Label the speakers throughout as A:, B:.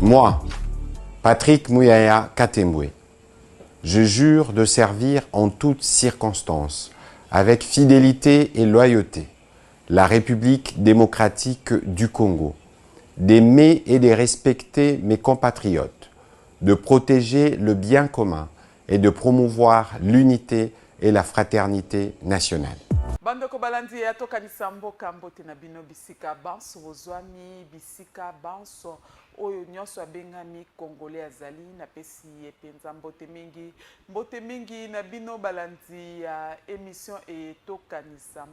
A: Moi, Patrick Mouyaya Katembwe, je jure de servir en toutes circonstances, avec fidélité et loyauté, la République démocratique du Congo, d'aimer et de respecter mes compatriotes, de protéger le bien commun et de promouvoir l'unité et la fraternité nationale.
B: Bandeko balandi ya tokanisa mboka mbote na bino bisika banso bozwami bisika banso oyo nyonso abengami Congolais azali na pesi epenza mbote mingi na bino balandi ya émission e tokanisa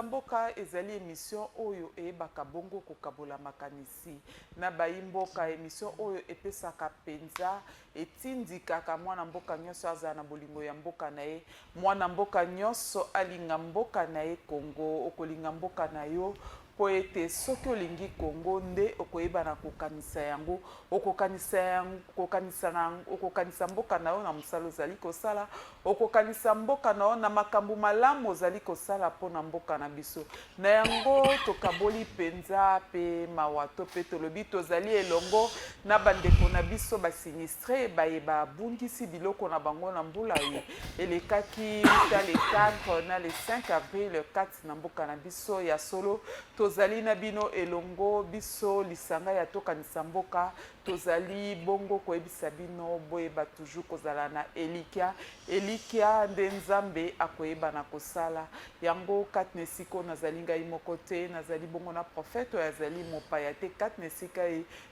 B: mboka ezali émission oyo ebaka bongo kokabola makanisi na bayimboka émission oyo epesaka penza etindikaka mwana mboka nyonso aza na bolingo ya mboka na ye mwana mboka nyonso alinga mboka na ye Congo okolinga mboka na yo po ete soki olingi Congo nde okoyeba na kokanisa yango okokanisa mboka na yo na mosala ozali kosala okokanisa mboka na yo na makambo malamu ozali kosala mpo na mboka na biso na yango tokaboli penza pe mawato pe tolobi tozali elongo na bandeko na biso basinistre bayeba bungisi biloko na bango na mbula ye elekaki ta le 4 na le 5 avril le 4 na mboka na biso ya solo tozali na bino elongo biso lisanga ya tokanisa mboka tozali bongo koyebisa bino boyeba toujours kozala na elikia nde nzambe akoyeba na kosala yango katne siko nazali ngai moko te nazali bongo na prophète oyo azali mopaya te katne sika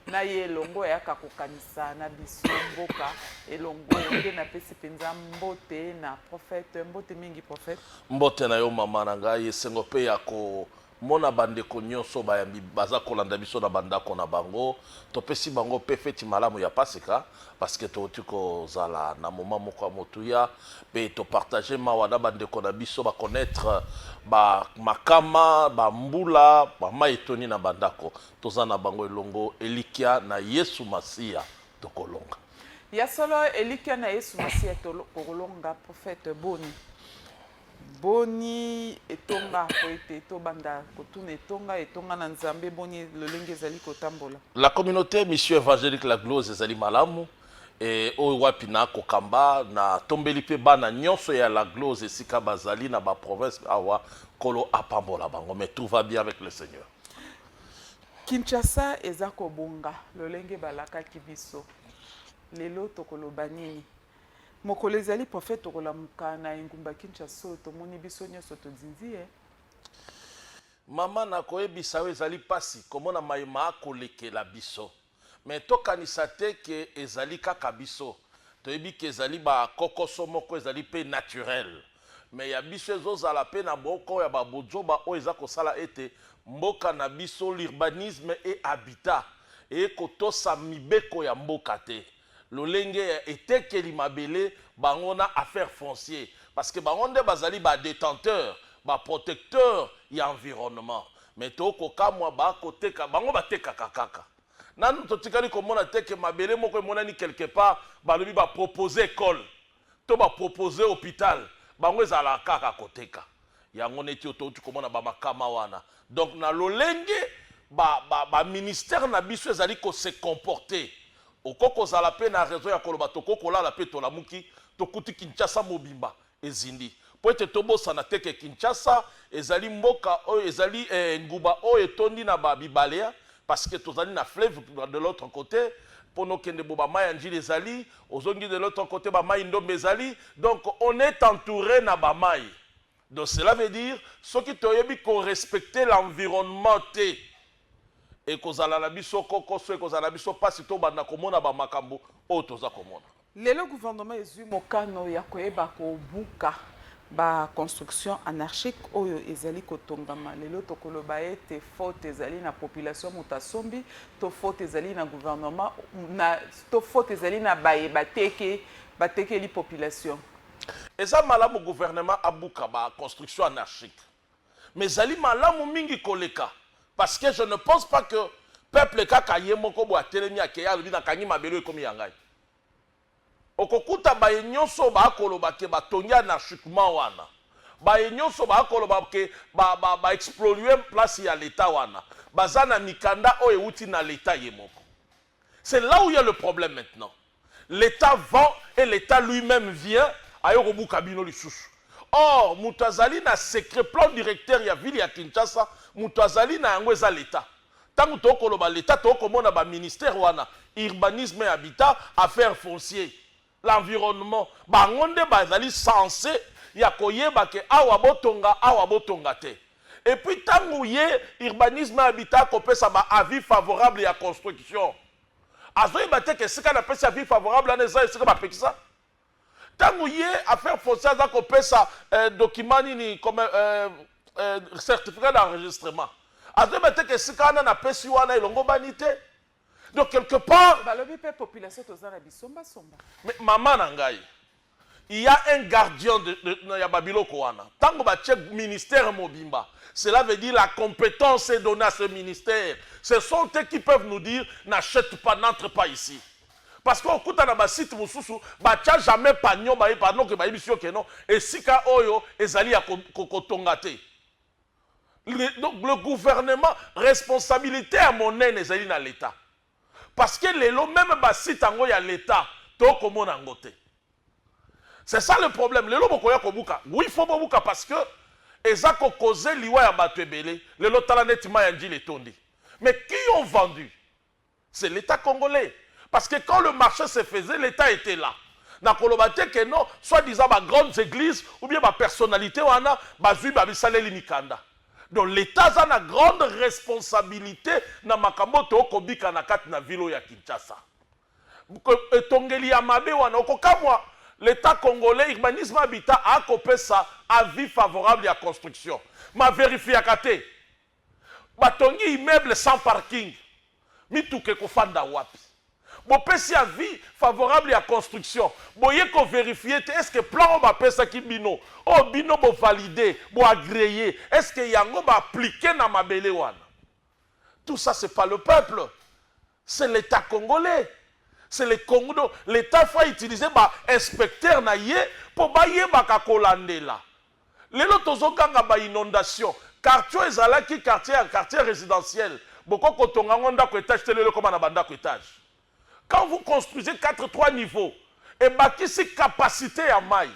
B: na ye elongo ayaka kokanisa na biso mboka elongo nde napesi mpenza mbote na prophète mbote mingi prophète
C: mbote na yo mama na ngai esengo mpe ya mona bandeko nyonso bayambi baza kolanda biso na bandako na bango topesi bango pe feti malamu ya pasika parce que toti kozala na moment moko ya motuya pe topartage mawa na bandeko na biso bakonaître makama bambula bama etoni na bandako toza na bango elongo elikia na Yesu Masiya tokolonga
B: ya solo elikia na Yesu Masiya tokolonga prophète boni etonga po ete tobanda kotuna etonga na nzambe boni lolenge ezali kotambola
C: la communauté mission évangélique la glose ezali malamu oyo wapi na kokamba na tombeli pe bana nyonso ya la glose esika bazali na ba province awa kolo apambola bango mais tout va bien avec le Seigneur.
B: Kinshasa eza kobonga lolenge balakaki biso lelo tokoloba nini mokolo ezali prophète tokolamuka na engumba Kinshasa tomoni biso nyonso todindi
C: mama na koyebisa yo ezali pasi komona mayema akolekela biso mais tokanisa te ke ezali kaka biso toyebi ke ezali bakokoso moko ezali pe naturel mais ya biso ezozala pe na boko ya babojoba oyo eza kosala ete mboka na biso l'urbanisme et habitat kotosa mibeko ya mboka te lolenge etekeli mabele bango na affaire foncier parce que bango nde bazali ba détenteur ba protecteur ya environnement mais toko kamwa ba koteka bango bateka kaka nanu totikali komona teke mabele moko emonani quelque part balobi ba proposer école to ba proposer hôpital bango ezala kaka koteka yango neti ototu komona ba makama wana donc na lolenge ba ministère na biso ezali ko se comporter okoko zala pe na raison ya koloba tokoko la pe to la muki tokuti Kinshasa mobimba ezindi po ete tobosana teke Kinshasa ezali mboka oyo ezali nguba oyo etondi na babibalea parce que tozali na fleuve de l'autre côté pono kende boba mai njili ezali ozongi de l'autre côté ba mai ndombe ezali donc on est entouré na ba mai donc cela veut dire soki toyebi ko respecter l'environnement te et kozala na biso kokoso e kozala biso pasi to banda komona ba makambo o toza komona
B: lelo gouvernement ezui mokano ya koyeba kobuka ba construction anarchique oyo ezali kotongama lelo tokoloba ete faute ezali na population mutasombi to faute ezali na gouvernement to faute ezali na batekeli population
C: eza malamu gouvernement abuka ba construction anarchique mais ezali malamu mingi koleka parce que je ne pense pas que peuple kaka ye moko bo atelemi akeya lobi na kangi mabelo ekomi yangai okokuta baye nyonso bakoloba ke batongi anarchiquement wana baye nyonso bakoloba ke explorer place ya l'état wana baza na mikanda oyo euti na l'état ye moko C'est là où il y a le problème maintenant. L'État vend et l'État lui-même vient à Yorobu Kabino Lisusu. Or, Moutazali na secret plan directeur ya ville ya Kinshasa, Moutazali na yango eza l'État. Tant que tokoloba l'État, tokomona ba ministère wana, urbanisme et habitat, affaires foncières, l'environnement, ba ngonde bazali censé ya koyeba ke awa botonga te. Et puis tant que urbanisme et habitat kopesa ba avis favorable ya construction. Azoye bate que ce qu'on appelle avis favorable à neza est-ce que ba pekisa? Tango yé affaire foncière za kopesa document ni comme certificat d'enregistrement. Azoye bate que ce qu'on a pesi wana ilongo banité. Donc quelque part
B: balobi pe population tozana bisomba somba.
C: Mais maman nangai. Il y a un gardien de Yababiloko wana. Tango ba check ministère mobimba. Cela veut dire la compétence est donnée à ce ministère. Ce sont eux qui peuvent nous dire n'achète pas, n'entre pas ici. Parce qu'on coûte dans le site mususu, bacha jamais pagnon pardon que baibisio que non et sika oyo ezali ya kokotongate. Donc le gouvernement responsabilité à mon nez ezali na l'état. Parce que les lots même ba site ango ya l'état to komona ngote. C'est ça le problème. Les lots bokoya kobuka. Oui, il faut bobuka parce que ezako cause liwa ya bato ebele, les lots talanetima ya njili tondi. Mais qui ont vendu? C'est l'État congolais. Parce que quand le marché se faisait, l'État était là. Na kolobate que non, soit disant ba grandes églises ou bien ba personnalité wana bazui ba bisaleli mikanda. Donc l'État a une grande responsabilité na makambo to kobika na kati na vilo ya Kinshasa. Tongeli ya mabe wana okokamwa l'État congolais urbanisme habitat a copé ça avis favorable à construction. Ma vérifie à kate. Batongi immeuble sans parking. Mituke kofanda wapi. Bon pesi avis favorable à construction. Boye ko vérifier est-ce que plan ba pesa ki bino. Oh bino bo valider, bo agréer. Est-ce que yango ba appliquer na mabele wana. Tout ça c'est pas le peuple. C'est l'État congolais. C'est le Congo. L'État faut utiliser ba inspecteur na ye pour ba ye ba kakolandela. Lelo tozokanga ba inondation. Quartier ezalaki quartier résidentiel. Beaucoup kotonga ngonda ko étage telelo comme na banda ko étage. Quand vous construisez 4-3 niveaux et bâti si capacité à maille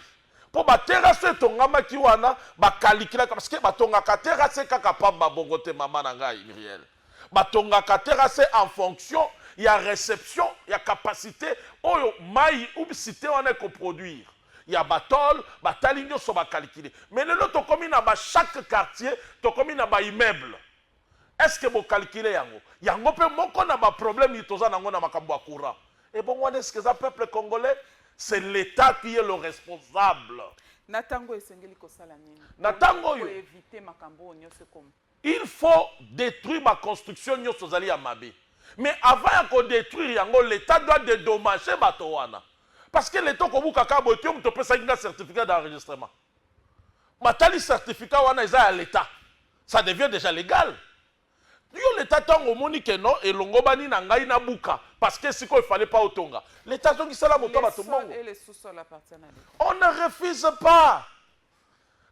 C: pour ba terrasse tongama ki wana ba calculer parce que ba tonga ka terrasse kaka pa ba bongote mama na ngai Miriel. Ba tonga ka terrasse en fonction il y a réception, il y a capacité oyo maille ou cité wana ko produire. Il y a batol, bataligno so ba calculer. Mais le lot comme na ba chaque quartier, to comme na ba immeuble. Est-ce que vous calculez yango? Yango pe moko na ba problème itoza nango na makambo courant. Et bon est-ce que ça peuple congolais, c'est l'État qui est le responsable.
B: Natango esengeli kosala nini?
C: Natango yo
B: éviter makambo nyose comme.
C: Il faut détruire ma construction nyose zali ya mabe. Mais avant de détruire yango, l'État doit dédommager bato wana. Parce que l'État kobuka ka botiom to pesa un certificat d'enregistrement. Matali certificat wana eza à l'État. Ça devient déjà légal. Yo l'État tango moni que non et longobani na ngai na buka parce que siko il fallait pas otonga. L'État tongi sala moto bato mongo.
B: Et les sous-sols appartiennent à l'État.
C: On ne refuse pas.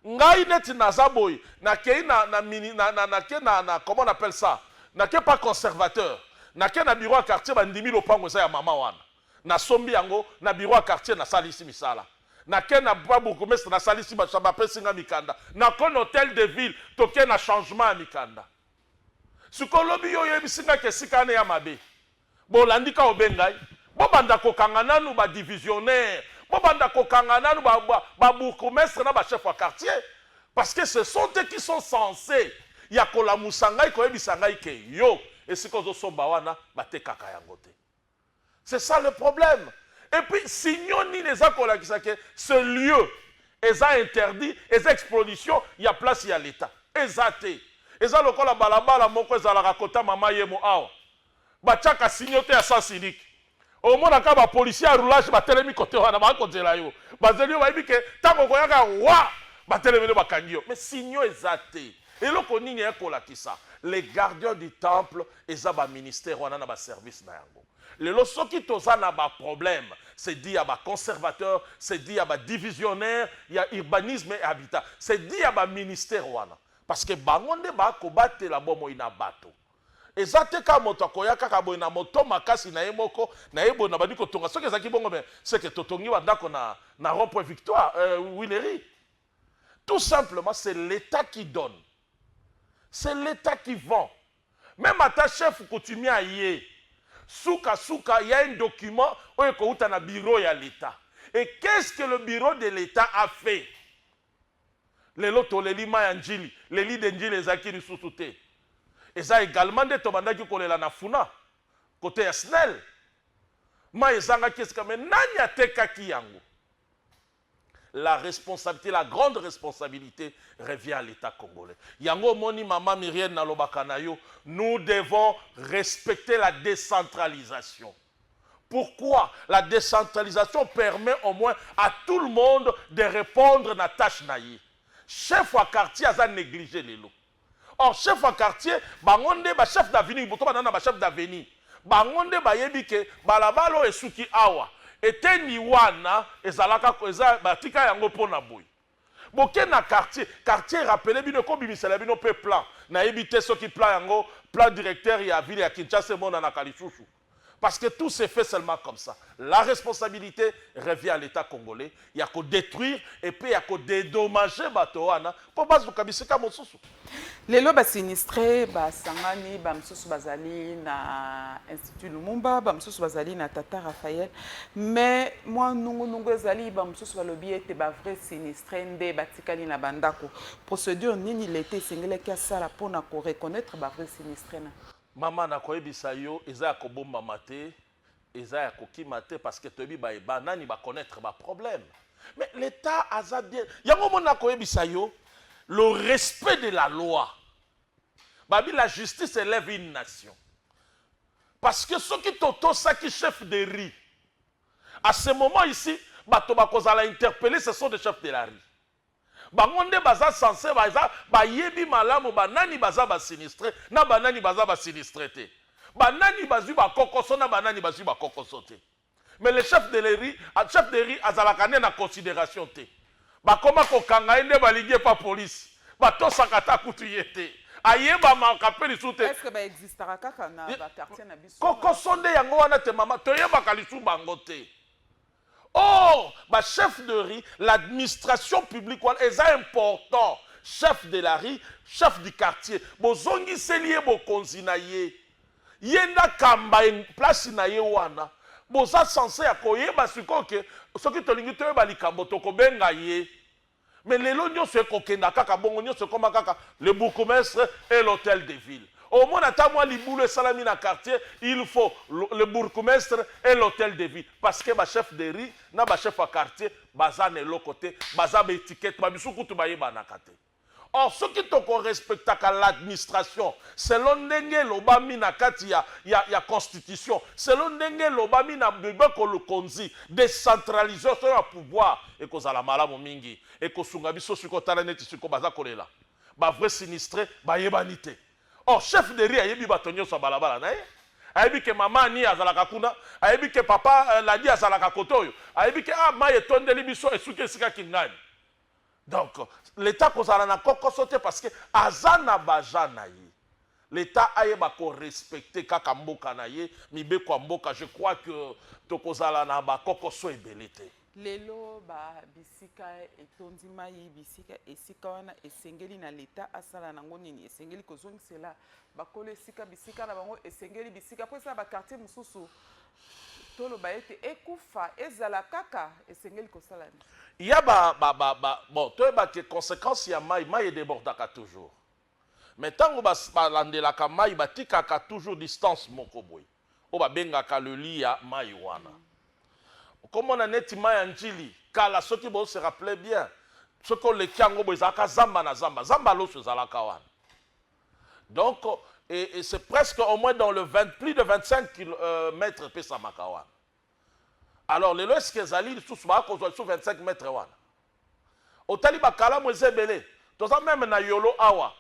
C: Ngai neti na zaboy na kei na comment on appelle ça? Na ke pas conservateur. Na ke na bureau à quartier bandimi lopango za ya mama wana. Na sombi yango na bureau à quartier na salisi misala. Na ke na ba bourgmestre na salisi ba chamba pesinga mikanda. Na kon hôtel de ville toke na changement mikanda. Sukolobi yo yebisinga ke sikane ya mabe. Bo landika obengai. Bo banda kokanga nanu ba divisionnaire. Bo banda kokanga nanu ba bourgmestre na ba chef de quartier. Parce que ce sont eux qui sont censés ya kola musangai ko yebisangai ke yo et sikozo somba wana batekaka yango te. C'est ça le problème. Et puis signoni les akola ki sake ce lieu est interdit, les explosions, il y a place il y a l'État. Ezate. Eza lokola balabala moko ezalaka kota mama yemo awa. Bachaka signote ya sens unique. Au mona ka ba policier à roulage ba telemi côté wana ba kozela yo. Bazeli ba ibike tango koyaka wa ba telemi ba kangio. Mais signo ezate. Et loko nini ekola kisa. Les gardiens du temple ezaba ministère wana na ba service na yango. Les loso qui toza na ba problème, c'est dit à ba conservateur, c'est dit à ba divisionnaire, il y a urbanisme et habitat. C'est dit à ba ministère wana. Parce que bangonde ba kobate la bomo ina bato. Ezate ka moto akoyaka ka boy na moto makasi na yemoko na yebo na badi ko tonga soki ezaki bongo mais c'est que totongi wa ndako na rond-point Victoire Willery. Tout simplement c'est l'État qui donne. C'est l'État qui vend. Même à ta chef coutumier aïe. Souka, il y a un document où il y a un bureau de l'État. Et qu'est-ce que le bureau de l'État a fait? Les lotos, les lima yanjili, les lits d'enjili, les akiri sous-souté. Et ça également des tomanda qui collent la nafuna. Côté Snell. Ma ezanga qu'est-ce que mais nanya teka kiyango. La responsabilité, la grande responsabilité revient à l'État congolais. Yango moni mama Myriel Nalobakanayo, nous devons respecter la décentralisation. Pourquoi? La décentralisation permet au moins à tout le monde de répondre à la tâche naïe. Chef à quartier a négligé les lots. Or, chef à quartier, bangonde ba chef d'avenir, boto banana ba chef d'avenir. Bangonde ba yebike, balabalo et suki awa. Ete ni wana ezalaka eza batika yango pona boy. Boke na quartier rappelé bino ko bimisela bino pe plan. Na ebité soki plan yango, plan directeur ya ville ya Kinshasa mona na Kalisusu. Parce que tout s'est fait seulement comme ça. La responsabilité revient à l'État congolais. Il y a qu'à détruire et puis il y a qu'à dédommager Batoana pour baser kabisika mosusu.
B: Les lois sinistrés, Sangani, Bamsusu Bazali, na Institut Lumumba, Bamsusu Bazali, na Tata Raphaël. Mais moi, nous Zali, Bamsusu Balobi était vrai sinistré, ndé batikali na bandako. Procédure nini l'été singele kia sala pour na reconnaître vrai sinistré na.
C: Maman na koyebisa yo eza ya kobomba mate eza ya kokima te parce que toyebi ba nani ba connaître ba problème. Mais l'État a bien yango mona koyebisa yo le respect de la loi. Babi la justice élève une nation. Parce que ceux qui toto ça qui chef de riz. À ce moment ici, bato bakozala interpeller ce sont des chefs de la riz. Bangonde baza censé ba yebi malamu banani baza ba sinistré na banani baza ba sinistré te. Banani bazu ba kokoso na banani bazu ba kokoso te. Mais le chef de riz azalaka na considération te. Ba koma ko kanga ende balingie pa police. Ba to sakata kutu yete. Ayeba makapeli sute.
B: Est-ce que ba existera kaka na ba quartier na biso?
C: Kokoso nde yango wana te mama toyeba kalisu bango te. Or, bah, chef de riz, l'administration publique est important. Chef de la riz, chef du quartier. Bozongi seliye bokonzi na ye. Yenda kamba en place na ye wana. Boza censé akoyeba siko ke soki tolingi toyeba likambo tokobenga ye. Mais lelo nyonso ekokenda kaka bongo nyonso koma kaka le bourgmestre et l'hôtel de ville. Au moins, à moi, les salami na quartier, il faut le bourgmestre et l'hôtel de ville. Parce que ma chef de riz, na ma chef à quartier, bazan est l'autre côté, bazan étiquette, babisou koutou baye banakate. Or, ce qui te respecte à l'administration, selon Ndenge l'obami na kati ya constitution, selon Ndenge l'obami na bibeko le konzi, décentralisation ya pouvoir, et qu'on a la malamu mingi, et qu'on sungabiso suko taraneti suko baza kolela. Ba vrai sinistré, baye banité. Oh, chef de riz, ayebi batonyo sa balabala na ye. Ayebi ke maman ni azalaka kuna, ayebi ke papa la di azalaka kotoyo, ayebi ke ma etondeli biso esuki esika kingani. Donc, l'État kozala na koko sote parce que azana bajana ye. L'État ayeba ko respecter kaka mboka na ye, mibeko mboka, je crois que tokozala na ba koko so ebelete.
B: Lelo ba bisika etondima yi bisika esika wana esengeli na l'État asala nango nini esengeli kozongisela bakole esika bisika na bango esengeli bisika po esa ba quartier mususu tolo ba ete ekufa ezala kaka esengeli kosala ni.
C: Il y a bon to ba que conséquence ya mai débordaka toujours. Mais tango ba landelaka mai batikaka toujours distance moko boy. O ba bengaka le lit ya mai wana. Comme on a net Mayanjili, car la soki bo se rappelait bien, ce qu'on le kiango boizaka zamba na zamba, zamba lo se zalakawan. Donc, et c'est presque au moins dans le plus de 25 mètres pesa makawan. Alors, les lois que zali sous 25 mètres wan. Au taliba kala mweze belé, toza même na yolo awa,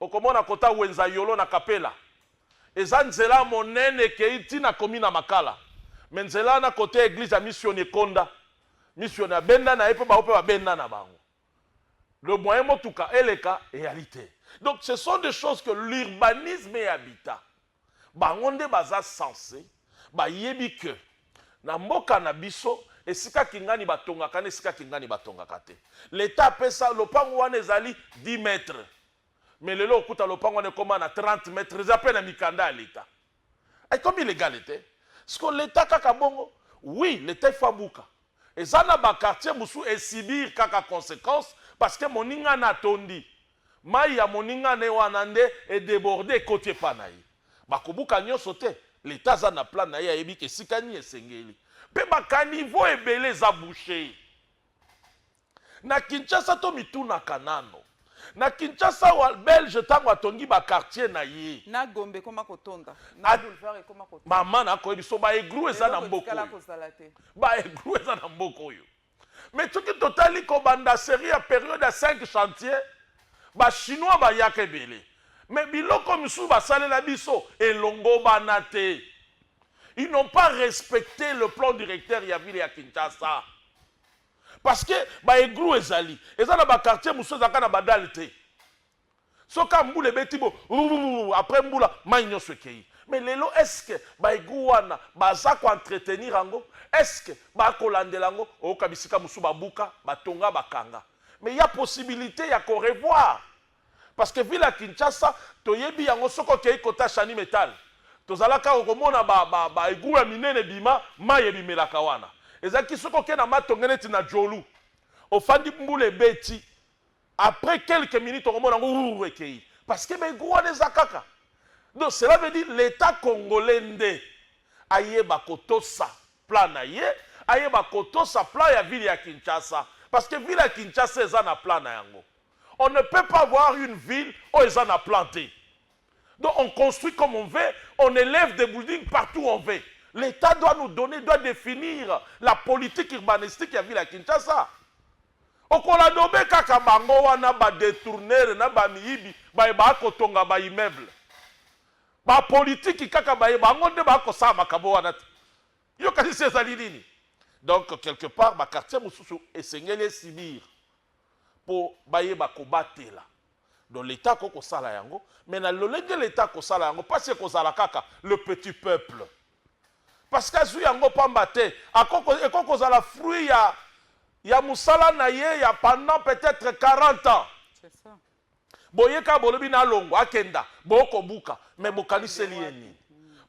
C: au komona kota wenza yolo na kapela. Ezanzela monene ke iti na komina makala. Menzela na côté église a missionné Konda. Missionné Benda na epe ba ope ba Benda na bango. Le moyen motuka eleka réalité. Donc ce sont des choses que l'urbanisme et habitat. bango nde baza sensé bayebi ke na mboka na biso esika kingani batongaka na esika kingani batongaka te. L'État apesa lopango wana ezali 10 mètres, mais lelo okuta lopango wana ekoma na 30 mètres, eza mpe na mikanda ya l'État. Ekomi illégalité. Parce que l'État kaka bongo, oui, l'État ifabuka. Eza na ba quartier musu esibir kaka conséquence parce que moninga na tondi. Mai ya moninga ne wana nde e débordé côté panayi. Bakobuka nyonso te. L'État za na plan na ye ayebi ke sikani esengeli. Pe bakanivo ebele za bouché. Na Kinshasa to mituna kanano. Na Kinshasa wa Belge tango atongi ba quartier na ye.
B: Na Gombe koma kotonda. Na boulevard koma kotonda.
C: Mama na ko biso ba eglu eza na mboko. Ba eglu eza na mboko yo. Mais tout qui totali ko banda série à période de 5 chantiers, ba chinois ba yakebele. Mais biloko misu ba salela biso elongo banate. Ils n'ont pas respecté le plan directeur ya ville ya Kinshasa. Parce que ba eglu ezali, ezala ba quartier muso zaka na badalité. Soka mbule betibo, après mbula maïnyo sekei. Mais lelo est-ce que ba eglu wana baza ko entretenir ango? Est-ce que ba kolandela ngo o kabisika musu babuka, batonga bakanga? Mais il y a possibilité ya ko revoir. Parce que ville ya Kinshasa toyebi yango soko kei kota chani metal. Tozalaka okomona ba eglu ya minene bima maye bimelaka wana. Ezaki soko ke na matongene tina jolu. Ofandi mbule beti. Après quelques minutes, on remonte en rekei. Parce que ben gros les akaka. Donc cela veut dire l'État congolais nde aye bakoto sa plan aye bakoto sa plan ya ville ya Kinshasa. Parce que ville ya Kinshasa est en plan na yango. On ne peut pas avoir une ville où ils en a planté. Donc on construit comme on veut, on élève des buildings partout où on veut. L'État doit nous donner, doit définir la politique urbanistique ya ville ya Kinshasa. Okola dobe kaka bango wana ba détourner na ba miyibi ba kotonga ba immeuble. Ba politique kaka ba bango nde ba ko sa makabo wana. Yo kasi sezali nini. Donc quelque part ba quartier mususu esengeli sibir pour ba yeba ko batela. Donc l'État ko sala yango, mais na lolenge l'État ko sala yango parce que ko sala kaka le petit peuple. Parce que zu yango pamba te akoko sala fruit ya musala na ye ya pendant peut-être 40 ans.
B: C'est ça.
C: Boyeka bolobi na longo akenda boko buka mais bokanisi lieni.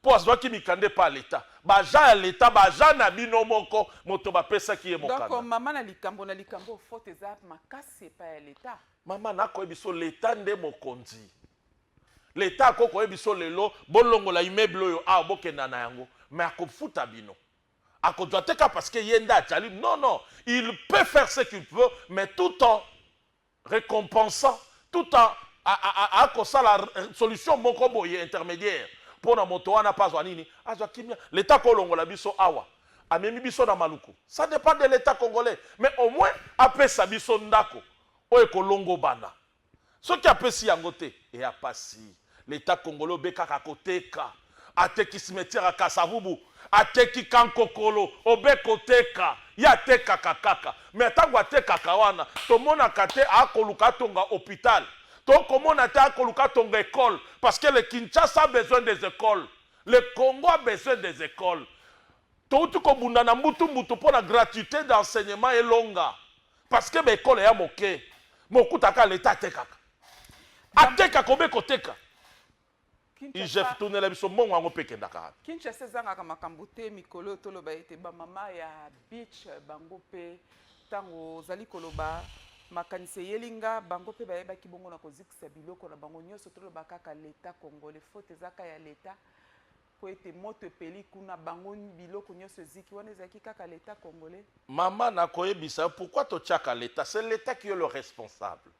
C: Pour azwa ki mikande pa l'État. Baja ya l'État baja na bino moko moto ba pesa ki ye mokanda.
B: Donc maman na likambo faute za makasi pa ya l'État.
C: Maman na ko ebiso l'État nde mokonzi. L'État ko ebiso lelo bolongo la immeuble yo a bokenda na yango mais akofuta bino. Parce que Yenda Tchali, non, il peut faire ce qu'il veut, mais tout en récompensant, tout en à la solution mokobo intermédiaire pour na moto wana pas wanini l'État kolongo la biso awa amemi biso na maluku. Ça dépend de l'État congolais, mais au moins après sa biso ndako o ekolongo bana. Ce qui a pesi yangote et a passé l'État congolais beka kakoteka ateki cimetière à Kasavubu. Ateki kankokolo obeko teka ya teka kakaka mais tango ateka kawana to mona kate akoluka tonga hôpital to komona ta akoluka tonga école parce que le Kinshasa a besoin des écoles, le Congo a besoin des écoles. To tu ko bunda na mutu pour la gratuité d'enseignement et longa parce que l'école ya moke mokutaka l'État teka ateka kobeko teka.
B: Kinshasa zanga makambo te mikolo toloba ete ba mama ya beach bango pe tango zali koloba makanise yelinga bango pe bayeba ki bongo na kozikisa biloko na bango nyonso toloba kaka l'État congolais faute zaka ya l'État po ete moto peli kuna bango biloko nyonso ziki wana ezaki kaka l'État congolais.
C: Maman na koyebisa pourquoi to tchaka l'État, c'est l'État qui est le responsable.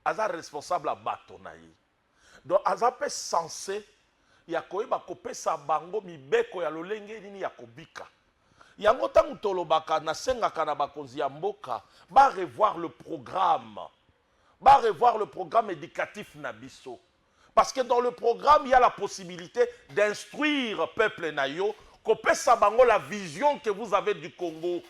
C: Aza responsable à batonayi. Donc azape censé ya koyeba kopesa bango mibeko ya lolenge nini ya kobika. Yango tangu tolobaka na sengaka na bakonzi ya mboka ba revoir le programme. Ba revoir le programme éducatif na biso. Parce que dans le programme il y a la possibilité d'instruire peuple nayo kopesa bango la vision que vous avez du Congo.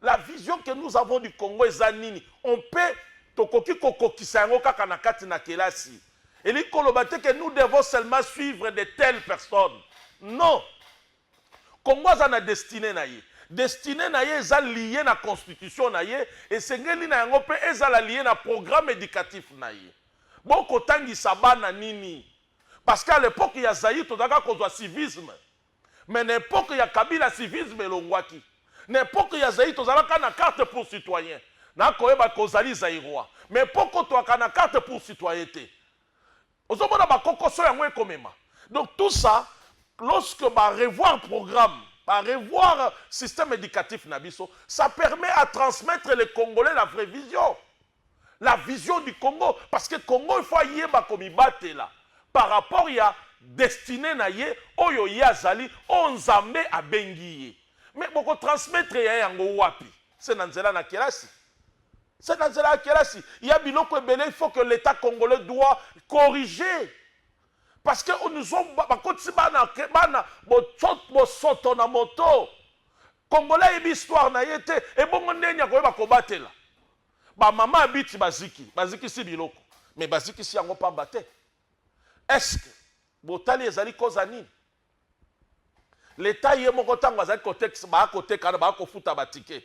C: La vision que nous avons du Congo est nini. On peut tokoki kokokisa yango kaka na kati na kelasi. Et il que nous devons seulement suivre de telles personnes. Non. Congo a une destinée naïe. Destinée naïe est liée à la constitution naïe et c'est lié à programme éducatif naïe. Bon kotangi sabana nini. Parce qu'à l'époque il y a Zaïre tozaka kozwa civisme. Mais n'importe il y a Kabila civisme elongwaki. N'importe il y a Zaïre tozaka na carte pour citoyen. Na koyeba kozali Zaïrois. Mais pourquoi tu as une carte pour citoyenneté? Donc tout ça, lorsque revoir le programme, revoir le système éducatif Nabiso, ça permet à transmettre les Congolais la vraie vision. La vision du Congo. Parce que le Congo, il faut y avoir comme il là. Par rapport à destiné naye, oyo yazali, on zambe a bengiye. Mais beaucoup transmettre ya yango wapi. C'est nanzela na kelasi. C'est dans la Kérasi. Il y a biloko ebele, il faut que l'État congolais doit corriger. Parce que nous sommes na moto. Congolais une histoire na yete et bon ndenya ko ba kobatela. Ba mama habite baziki si biloko. Mais baziki si yango pa baté. Est-ce que botali ezali kozani? L'État yemo kotango azali contexte ba côté kana ba ko futa batike.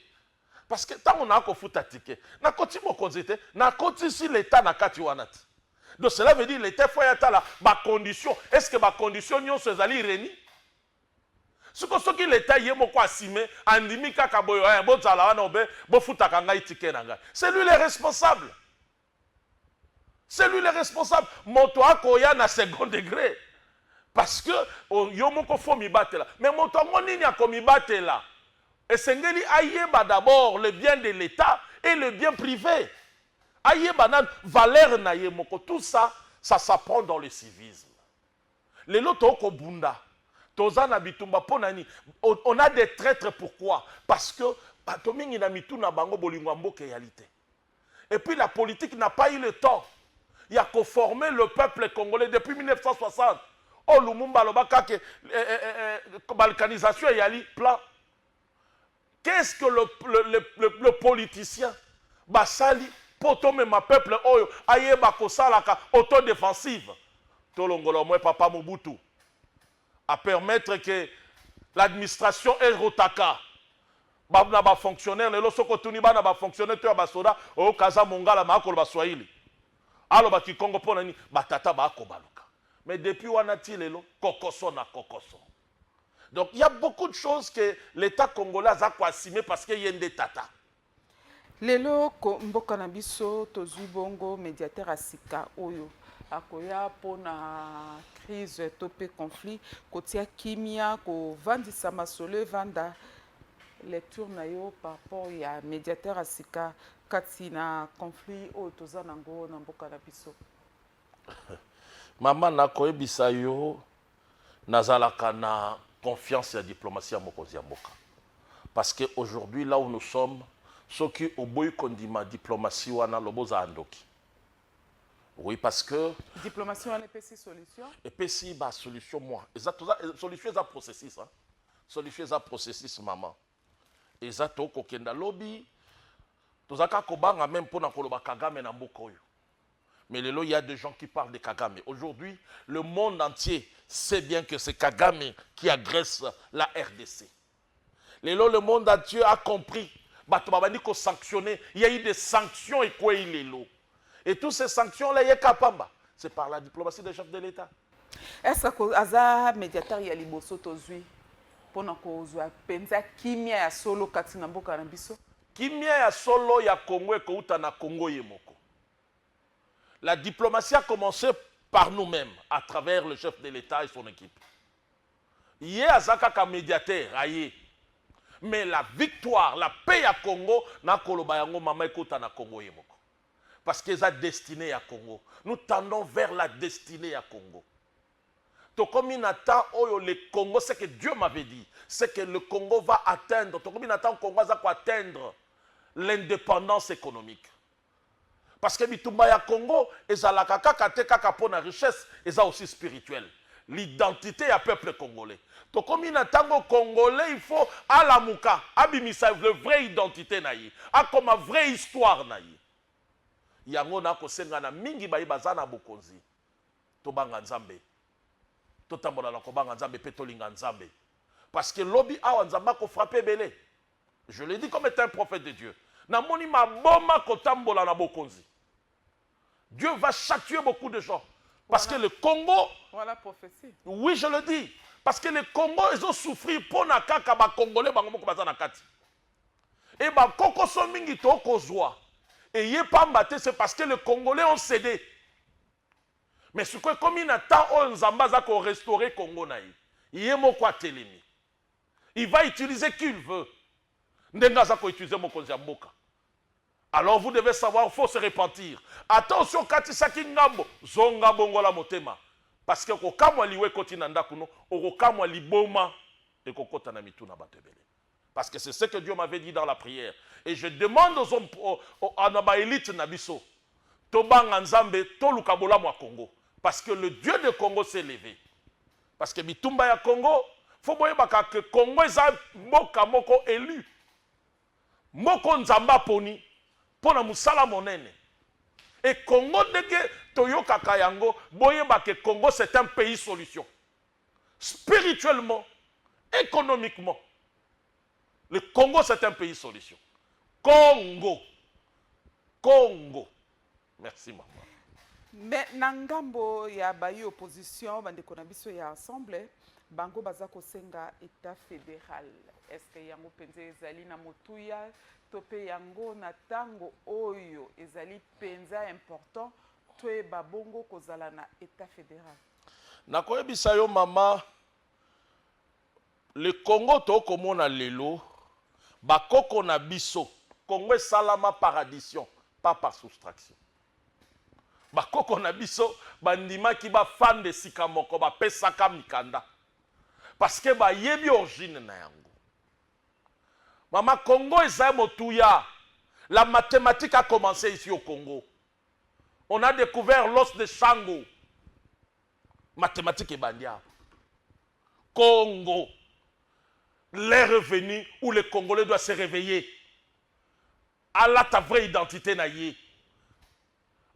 C: Parce que tant on a un fout à ticket, na koti mo konzete, na koti si l'État na kati wanat. Donc cela veut dire l'État faut y être là, ma condition. Est-ce que ma condition nyon se zali reni? Ce que l'État y est mon quoi assumé, andimi kaka boyo, bon zala wana obe, bon fout à kanga ticket nanga. C'est lui le responsable. C'est lui le responsable. Moto akoya na second degré. Parce que yo moko faut mi battre là. Mais moto ngoni nya ko mi battre là. Et Sengeli ayeba d'abord le bien de l'État et le bien privé. Ayeba na valeur na yemoko. Tout ça, ça s'apprend dans le civisme. Les loto kobunda. Tozana bitumba ponani. On a des traîtres pourquoi? Parce que batomingi na mitu na bango bolingwa mboke réalité. Et puis la politique n'a pas eu le temps. Il y a qu'à former le peuple congolais depuis 1960. Oh Lumumba lobaka que balkanisation yali plan. Qu'est-ce que le politicien basali poto ma peuple oyo ayeba kosalaka autodéfensive tolongolo moi papa Mobutu à permettre que l'administration erotaka na ba fonctionnaire lelo soko tuni bana ba fonctionnaire to ba soda o kaza mongala makolo ba swahili alo ba kikongo pona ni batata ba ko baluka mais depuis wanati lelo kokoso na kokoso. Donc il y a beaucoup de choses que l'État congolais a assimé parce qu'il y a des tata.
B: Lelo mboka na biso tozui bongo médiateur asika oyo akoya pona crise topé conflit kotia kimia ko vandisa masolo vanda lecture na yo par rapport ya médiateur asika kati na conflit oyo toza nango na mboka na biso.
C: Mama na koyebisa yo nazalaka na confiance et la diplomatie à Mokozi Mboka. Parce qu'aujourd'hui, là où nous sommes, ceux qui ont beau condiment diplomatie ou na loboza andoki. Oui, parce que
B: diplomatie on est solution.
C: Et puis si bah solution moi. Solution est un processus hein. Solution est un processus maman. Et ça to kokenda lobby. Tozaka kobanga même pour na koloba Kagame na mboka oyo. Mais il y a des gens qui parlent de Kagame. Aujourd'hui, le monde entier sait bien que c'est Kagame qui agresse la RDC. Le monde entier a compris. Il y a eu des sanctions et quoi il est l'eau. Et toutes ces sanctions-là, il y a Kapamba. C'est par la diplomatie des chefs de l'État.
B: Est-ce que Aza médiateur y a liboso tozui pour na kozwa penza kimia ya solo katina mboka na biso?
C: Kimia ya solo ya Congo et kouta na Congo yemoko. La diplomatie a commencé par nous-mêmes, à travers le chef de l'État et son équipe. Il y a Azaka médiateur, mais la victoire, la paix à Congo, na kolobayango mama ekota na Congo yemoko. Parce qu'ils sont destinés à Congo. Nous tendons vers la destinée à Congo. Donc comme il attend le Congo, c'est que Dieu m'avait dit, c'est que le Congo va atteindre, comme il attend le Congo va atteindre l'indépendance économique. Parce que bitumba ya Congo, ezalaka kaka te kaka pona richesse, eza aussi spirituelle. L'identité ya peuple congolais. Donc comme il attend Congolais, il faut alamuka, abimisa la vraie identité naïe, a comme une vraie histoire naïe. Yango na kosenga na mingi bayi bazana bokonzi. tobanga nzambe totambola na kobanga nzambe pe tolinga nzambe parce que lobi awa nzamba ko frapper belé. Je l'ai dit comme étant un prophète de Dieu. Namoni ma boma kotambola na bokonzi. Dieu va châtier beaucoup de gens parce que le Congo.
B: Voilà prophétie.
C: Oui, je le dis parce que le Congo ils ont souffert pour na kaka ba congolais bango moko baza na kati. Et ba koko so mingi to kozwa. Et yé pas mbaté c'est parce que les Congolais ont cédé. Mais ce que comme il attend on nzamba za ko restaurer Congo na yi. Yé moko atelemi. Il va utiliser qui il veut. Ndenga za ko utiliser mokonzi ya mboka. Alors vous devez savoir, il faut se repentir. Attention kati saki ngambo zonga bongola motema. Parce que ko kamwa liwe koti na ndakuno, ko kamwa liboma et ko kota na mitu na batebele. Parce que c'est ce que Dieu m'avait dit dans la prière. Et je demande aux hommes, à nos élites nabiso, tobanga nzambe, toluka bola mwa Congo. Parce que le Dieu de Congo s'est levé. Parce que bitumba ya Congo, faut boyeba que Congo eza mboka moko élu. Moko nzamba poni, pona musala monene. Et Congo deke toyoka kayango, boyeba que Congo c'est un pays solution. Spirituellement, économiquement. Le Congo, c'est un pays solution. Congo. Congo. Merci, maman.
B: Mais nangambo ya bayi opposition, bandeko na biso ya ensemble, bango bazako senga état fédéral. Est-ce que yango penze ezali na motuya, tope yango na tango oyo ezali penza important, toe babongo kozala na état fédéral?
C: Nakoyebisa yo mama, le Congo to komona lelo, bakoko na biso, Congo salama par addition, pas par soustraction. Bakoko na biso, bandima ki ba fan de sikamoko, ba pesaka mikanda. Parce que ba yebi origine na yango. Mama, Congo eza motuya. La mathématique a commencé ici au Congo. On a découvert l'os de Shango. Mathématique et bandia. Congo. L'heure est venue où les Congolais doivent se réveiller. Allah ta vraie identité na ye.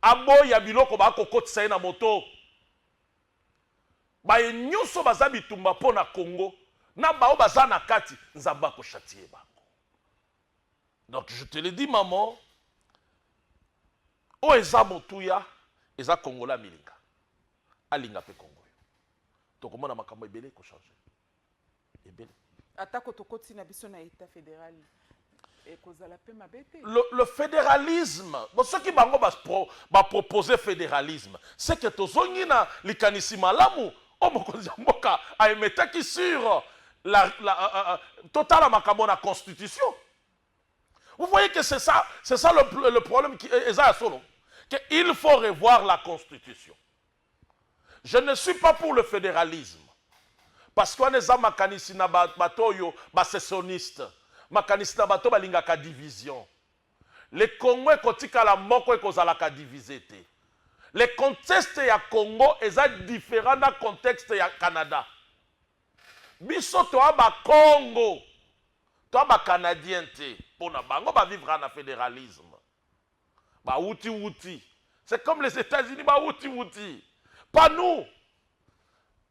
C: Abo ya biloko ba kokoti sa na moto. Ba nyuso bazabi tumba po na Congo. Na ba baza na kati nzamba ko châtier bango. Donc je te le dis maman. O eza motuya, eza Congolais milinga. Alinga pe Congo. Donc comment na makambo ebele ko changer. Ebele.
B: Atako tokoti na biso na état fédéral.
C: Le fédéralisme, bon, ce qui va proposer fédéralisme, c'est que tozongi na likanisi malamu, a émetté qui sur la totale makambo na constitution. Vous voyez que c'est ça le problème qui est à solo, qu'il faut revoir la constitution. Je ne suis pas pour le fédéralisme, parce qu'on est makanisi na batoyo basessioniste. Makanisi na bato balingaka division. Le Congo ekotika la moko ekozalaka divisé te. Le contexte ya Congo eza différent na contexte ya Canada. Biso toa ba Congo, toa ba Canadien te. Pona bango ba vivre na fédéralisme. Ba wuti. C'est comme les États-Unis ba wuti. Pas nous.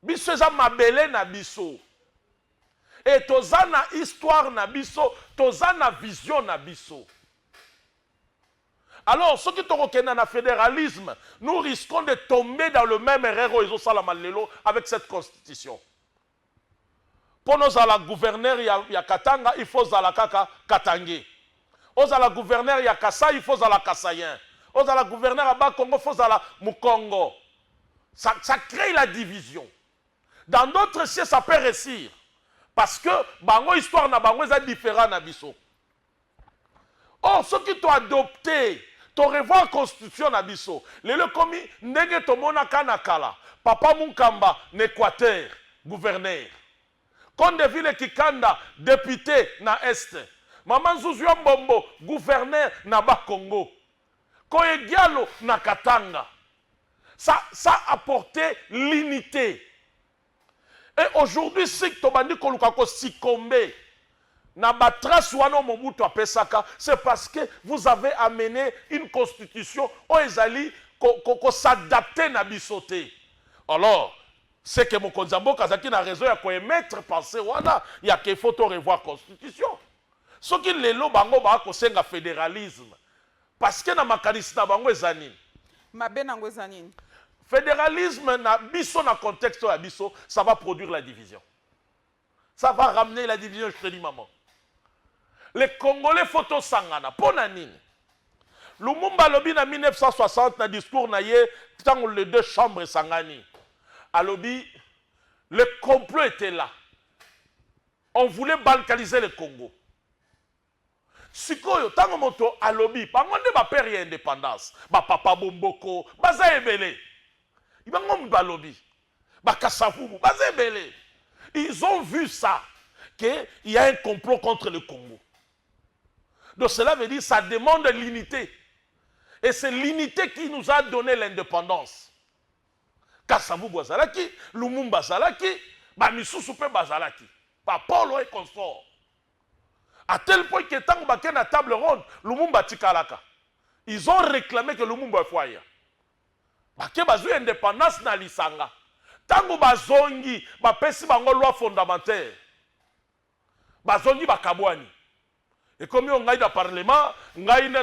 C: Biso eza mabele na biso. Et tozana histoire na biso, tozana vision na biso. Alors, ceux qui sont dans le fédéralisme, nous risquons de tomber dans le même erreur avec cette constitution. Pour nous, à la gouverneure, il y a Katanga, il faut à la Katangé. Aux à la gouverneure, il y a Kassa, il faut à la Kassayen. Aux à la gouverneure, à Bakongo, il faut à la Mukongo. Ça crée la division. Dans d'autres cieux, ça peut réussir. Parce que bango histoire na bango est différent na biso. Or ceux qui t'ont adopté, t'ont revoir la constitution na biso. Les commis ndenge to mona kanakala. Papa Munkamba, Équateur, gouverneur. Konde Ville Kikanda, député na Est. Maman Zouzouya Mbombo, gouverneur na Bas-Congo. Koye Diallo na Katanga. Ça a apporté l'unité. Et aujourd'hui, si tu as dit que tu as succombé, c'est parce que vous avez amené une constitution où ils allaient s'adapter à bisoté. Alors, c'est que mon Konzambo Kazaki n'a raison, il y a quoi émettre penser, voilà, il y a qu'il faut revoir la constitution. Ce qui est là, c'est un fédéralisme. Parce que dans ma mécanisme, fédéralisme, dans le contexte de biso, ça va produire la division. Ça va ramener la division, je te dis, maman. Les Congolais photo sangana, pour nanine. Lumumba lobi en 1960, dans le discours, dans les deux chambres sangani. À lobby, le complot était là. On voulait balkaniser le Congo. Sikoyo, tango moto à lobby, pangonde ba père indépendance, ba papa bomboko, baza ebele. Ibango ba lobby, ba kasafubu, baza ebele. Ils ont vu ça, qu'il y a un complot contre le Congo. Donc cela veut dire que ça demande l'unité. Et c'est l'unité qui nous a donné l'indépendance. Kasavubu bazalaki, Lumumba bazalaki, Bamisusu pe bazalaki. Pas Paulo et consort. À tel point que tant que na table ronde, Lumumba tikalaka. Ils ont réclamé que Lumumba foya. Bake bazu indépendance na lisanga. Tango bazongi, bapesi bango loi fondamentale. Bazongi bakabwani. Et comme on a dans le parlement, on a une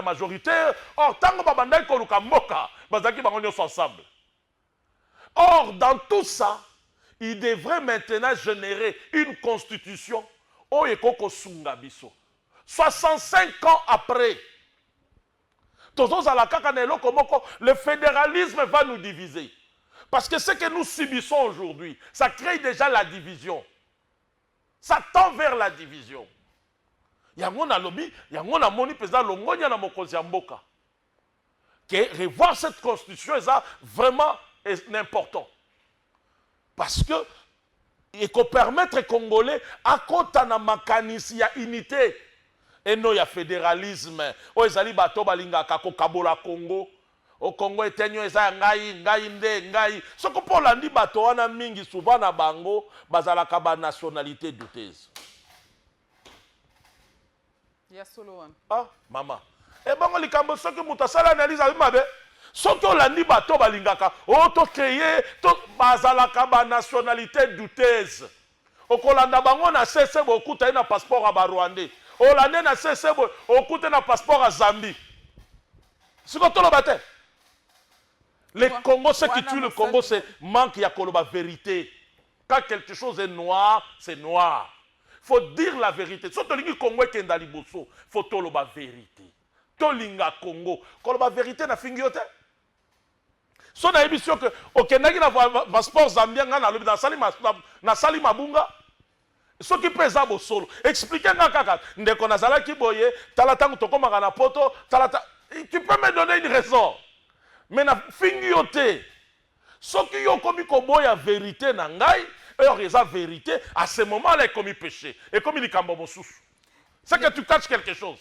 C: majoritaire. Or, tango babandai koluka mboka, bazaki bango nyonso ensemble. Or, dans tout ça, il devrait maintenant générer une constitution. Oh, ekoko sunga biso. 65 ans après, le fédéralisme va nous diviser. Parce que ce que nous subissons aujourd'hui, ça crée déjà la division. Ça tend vers la division. Yango na lobby, yango na moni président Longonia na mokonzi ya mboka. Que revoir cette constitution, ça vraiment est important. Parce que il faut permettre aux Congolais à compter na mécanisme ya unité et non ya fédéralisme. O ezali bato balinga kako kabola Congo. Au Congo etenyo eza ngai. Ce que pour landi bato wana mingi souvent na bango bazalaka ba nationalité douteuse.
B: Ya solo wana.
C: Ah, maman. E bango likambo soki mutasala analyse abi mabe. Soki olandi bato balingaka, to créer to bazalaka ba nationalité douteuse. Okolanda bango na CC bokuta na passeport à Rwandais. Olande na CC okuta na passeport à Zambie. Siko tolo bate. Le Congo, ce qui tue le Congo, c'est manque ya koloba vérité. Quand quelque chose est noir, c'est noir. Il faut dire la vérité. Si tu dis Congo est dans il faut toloba vérité. Tolinga Congo, koloba vérité na fingiote. Si on a émission que au Kenya na passeport zambien na sali mabunga. Ce qui pèse à solo. Expliquez nga kaka ndeko nazala ki boye, talatangu tokomaka na poto, talata. Tu peux me donner une raison. Mais na fingiote. Ce qui yo komi koboya vérité na ngai, alors ils ont vérité, à ce moment-là, ils commis péché. Et comme il est kambo sous. C'est que tu caches quelque chose.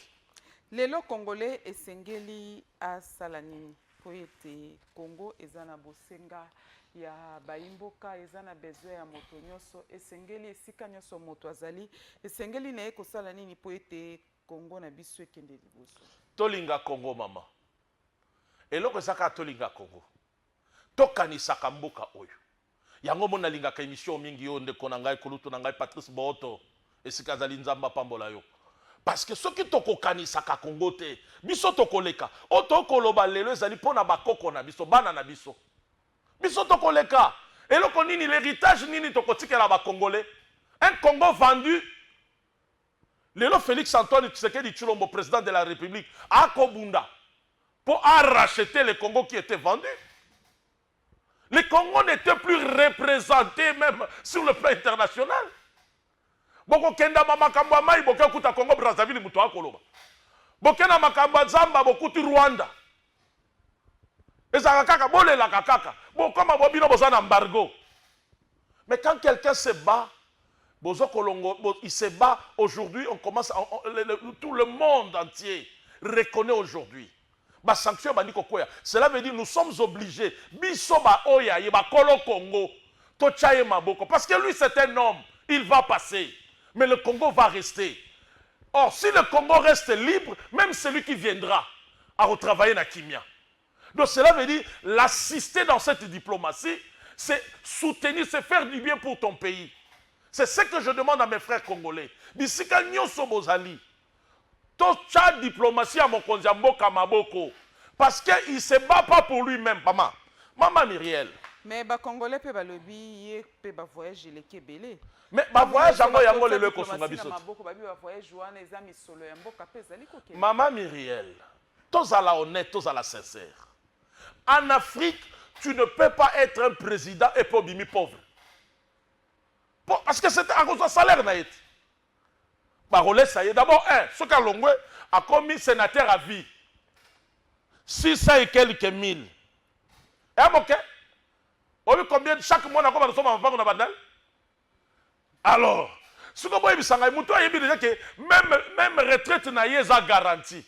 B: Les lots congolais et sengeli à Salanini. Poete Congo ezana bosenga ya baimboka ezana besoin ya moto nyonso esengeli esika nyonso moto azali esengeli na eko sala nini poete Congo na biso ekende liboso.
C: Tolinga Congo mama. Eloko ezaka tolinga Congo. Tokanisaka mboka oyo. Yango mona linga ka émission mingi yo ndeko na ngai kulutu na ngai Patrice Boto esika zali nzamba pambola yo. Parce que ce qui tokokanisaka Congo te biso tokoleka o tokoloba lelo ezali pona bakoko na biso bana na biso. Biso tokoleka eloko nini l'héritage nini tokotikela ba Congolais. Un Congo vendu. Lelo Félix Antoine Tshisekedi Tshilombo président de la République a Kobunda pour racheter le Congo qui était vendu. Le Congo n'était plus représenté même sur le plan international. Boko kenda makambo mai boka kuta Congo Brazzaville muto akoloba. Bokena makambo Zamba bokuti Rwanda. Ezaka kaka bolela kaka. Bokoma bobino bozana embargo. Mais quand quelqu'un se bat, bozo kolongo il se bat aujourd'hui, on commence tout le monde entier reconnaît aujourd'hui. Sanction cela veut dire nous sommes obligés bisoba oya yeba kolo Congo to chaye maboko parce que lui c'est un homme, il va passer mais le Congo va rester. Or si le Congo reste libre, même celui qui viendra à retravailler na kimia. Donc cela veut dire l'assister dans cette diplomatie, c'est soutenir, c'est faire du bien pour ton pays. C'est ce que je demande à mes frères congolais. Bisika nyonso bozali. Tocha diplomatie à mokonzi mboka maboko. Parce qu'il ne se bat pas pour lui-même, maman. Maman Myriel.
B: Mais les Congolais peuvent lobby, peuvent voyager les Kébélés.
C: Mais ma voyage à moi, il y a le leco sur ma bisote. Maman Myriel, tous à la honnête, tous à la sincère. En Afrique, tu ne peux pas être un président et pas bimi pauvre. Parce que c'est à cause de salaire, naït. Barolé, ça y est. D'abord, ce qu'a Longwe a commis sénateur à vie. 600 et quelques mille. Et à Moké, on a vu combien chaque mois on a combien de sommes en vente dans alors, ce que vous avez dit, même retraite n'a pas garantie.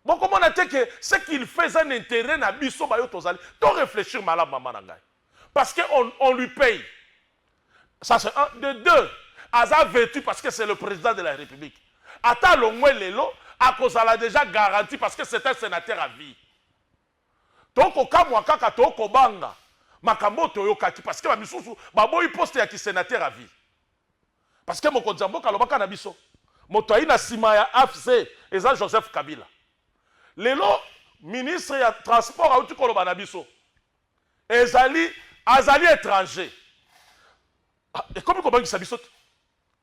C: Bon, comment on a dit que ce qu'il fait un intérêt na biso bayo tozali, tu réfléchir malade maman nangay. Parce qu'on lui paye. Ça c'est un. De deux, Aza vertu parce que c'est le président de la République. Ata longwe lelo, à cause elle a déjà garanti parce que c'est un sénateur à vie. Donc au cas moi kaka to kobanga. Makambo toyokaki parce que ba misusu babo il poste ya ki sénateur à vie. Parce que mokonzi mboka lobaka na biso. Moto aina sima ya AFC eza Joseph Kabila. Lelo ministre ya transport auti koloba na biso. Azali étranger. Et comme ko bangisa biso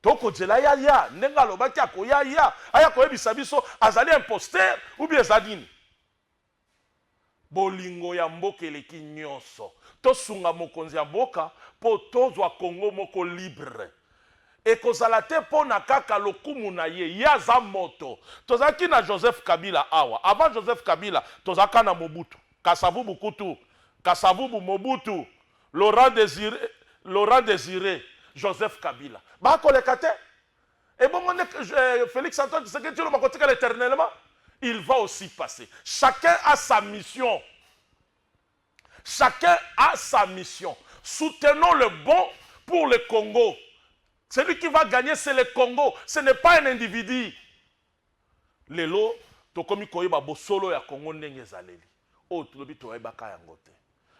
C: toko djela ya nenga lobaki akoya ya aya ko yebisa biso azali imposteur ou bien zadini. Bolingo ya mboka eleki nyonso. Tosunga mokonzi ya mboka po tozwa Congo moko libre. Et kozala te po na kaka lokumu na ye yaza moto. Tozaki na Joseph Kabila awa. Avant Joseph Kabila, tozaka na Mobutu. Kasavubu Kutu, Kasavubu Mobutu, Laurent Désiré, Joseph Kabila. Ba kolekate. Et bon, Félix Antoine Tshisekedi le makotika éternellement. Il va aussi passer. Chacun a sa mission. Chacun a sa mission. Soutenons le bon pour le Congo. Celui qui va gagner, c'est le Congo. Ce n'est pas un individu. Lelo, tokomi koyeba bosolo ya Congo ndenge zaleli. O tulobi toyeba ka yango te.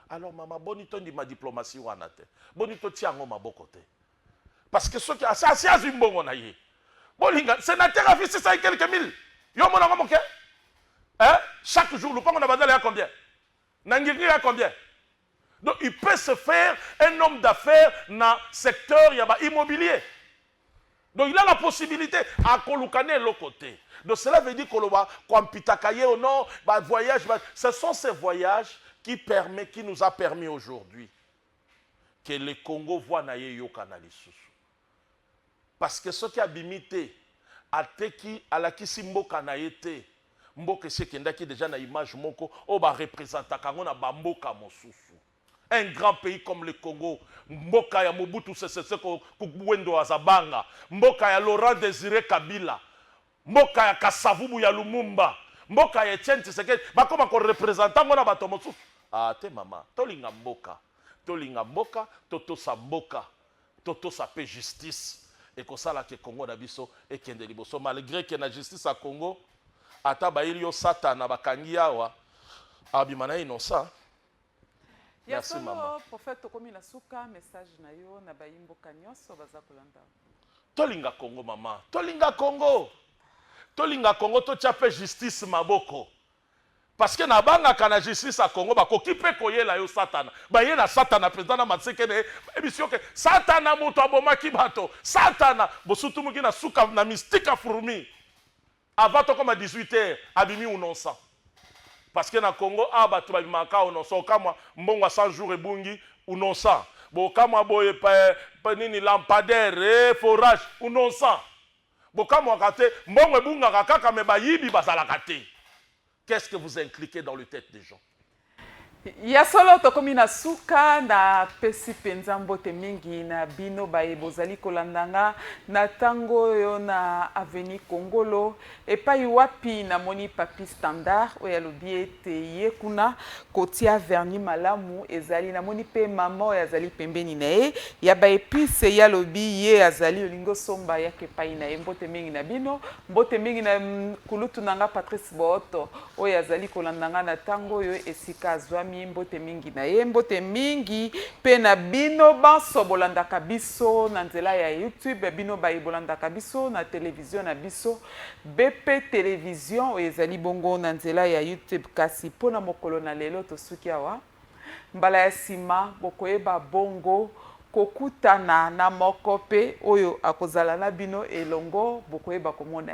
C: Alors maman, bonito ndi ma diplomatie wana te. Bonito ti yango maboko te. Parce que ceux qui asasi azimbongo na ye. Bolinga, sénateur a fait 600 et quelques mille. Yo mon amour, hein? Chaque jour, le pango n'a à combien? Nangiri à combien? Donc il peut se faire un homme d'affaires dans le secteur immobilier. Donc il a la possibilité à Kolukane l'autre côté. Donc cela veut dire que au non, voyage, ce sont ces voyages qui nous a permis aujourd'hui que le Congo voit naye yo kanali susu. Parce que ce qui a bimité ateki alakisi mboka na yete mboka sekendaki déjà na image moko o ba représenta kango na bamboka mosusu. Un grand pays comme le Congo, mboka ya Mobutu Sese Seko Kubuendo Azabanga, mboka ya Laurent Désiré Kabila, mboka ya Kasavubu ya Lumumba, mboka ya Etienne Tshisekedi, bakoma ko représenta ngona bato mosusu. Ah te mama, tolinga mboka, totosa mboka, totosa pe justice. Et comme ça, le Congo na biso et kende liboso malgré que la justice à Congo ata ba ilio satana bakangi awa abimana innocent. Merci maman.
B: Prophète tokomi na suka message na yo na bayimbo kanyoso baza kolanda.
C: Tolinga Congo maman. Tolinga Congo to chape justice maboko. Parce que na banga kana justice à Congo ba kokipe koyela yo satana. Ba yena satana président na matseke ne émission que satana moto abomaki bato. Satana bosutu muki na suka na mystique fourmi. Avant to comme à 18h abimi ou non ça. Parce que na Congo bato ba bimaka ou non ça kama mbongo 100 jours ebungi ou non ça. Bo kama boye pa nini lampadaire forage ou non ça. Bo kama kate mbongo ebunga kaka me ba yibi basala kate. Qu'est-ce que vous impliquez dans le tête des gens?
B: Ya solo tokomi na suka na pesi penza mbote mingi na bino baye bozali kolandanga na tango yo na Avenue Kongolo epai wapi na moni papi standard oya lobi ete ye kuna kotia verni malamu ezali na moni pe mama yazali pembeni na ye ya ba épice ya lobi ye azali olingo somba ya kepai na ye mbote mingi na bino mbote mingi na kulutu nanga Patrice Boto oya azali kolandanga na tango yo esika azwa apesami mbote mingi na ye mbote mingi pe na bino banso bolandaka biso na nzela ya YouTube bino bolandaka biso na television na biso BP television oyo ezali bongo na nzela ya YouTube kasi pona mokolo na lelo tosuki awa mbala ya sima bokoyeba bongo kokutana na moko pe oyo akozala na bino elongo bokoyeba komona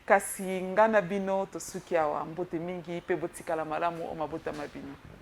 B: kasi nga na bino tosuki awa mbote mingi pe botikala malamu o mabota mabino.